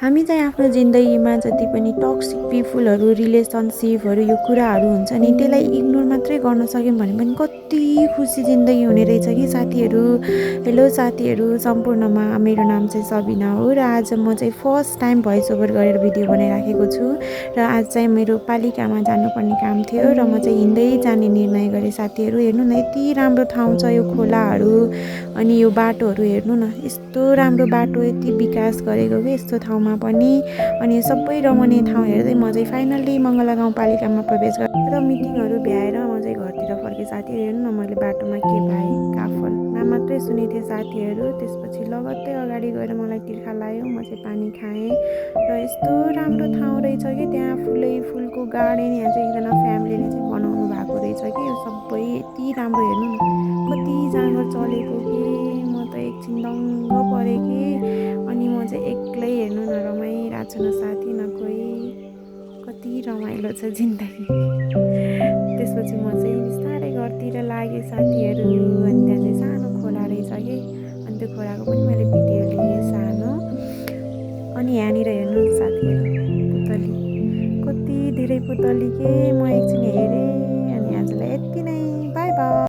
हामी चाहिँ आफ्नो जिन्दगीमा जति पनि टक्सिक पिपुलहरू रिलेसनसिपहरू यो कुराहरू हुन्छ नि त्यसलाई इग्नोर मात्रै गर्न सक्यौँ भने पनि कति खुसी जिन्दगी हुने रहेछ कि साथीहरू। हेलो साथीहरू, सम्पूर्णमा मेरो नाम चाहिँ सबिना हो र आज म चाहिँ फर्स्ट टाइम भोइस ओभर गरेर भिडियो बनाइराखेको छु। र आज चाहिँ मेरो पालिकामा जानुपर्ने काम थियो र म चाहिँ हिँड्दै जाने निर्णय गरेँ। साथीहरू हेर्नु न, यति राम्रो ठाउँ छ यो खोलाहरू, अनि यो बाटोहरू हेर्नु न, यस्तो राम्रो बाटो, यति विकास गरेको कि यस्तो ठाउँमा पनि। अनि सबै रमाउने ठाउँ हेर्दै म चाहिँ फाइनल्ली मङ्गला गाउँपालिकामा प्रवेश गरेँ र मिटिङहरू भ्याएर म चाहिँ घरतिर फर्केँ। साथीहरू हेर्नु न, मैले बाटोमा के पाएँ, काफल नाम मात्रै सुनेको थिएँ साथीहरू। त्यसपछि लगत्तै अगाडि गएर मलाई तिर्खा लाग्यो, म चाहिँ पानी खाएँ र यस्तो राम्रो ठाउँ रहेछ कि त्यहाँ फुलै फुलको गार्डन, यहाँ चाहिँ एकजना फ्यामिलीले चाहिँ बनाउनु भएको रहेछ कि यो सबै यति राम्रो। हेर्नु न, कति जाँगर चलेको कि, म त एकछिन दङ्ग परेँ कि। अनि म चाहिँ एक्लै, हेर्नु न, रमाइरहेको छु, न साथी न कोही, कति रमाइलो छ जिन्दगी। त्यसपछि म चाहिँ बिस्तारै घरतिर लागेँ साथीहरू। अनि त्यहाँ चाहिँ सानो खोला रहेछ कि, अनि त्यो खोलाको पनि मैले भिडियो लिएँ सानो। अनि यहाँनिर हेर्नु साथीहरू, पुतली, कति धेरै पुतली के। म एकछिन हेरेँ। अनि आजलाई यति नै, बाई बाई।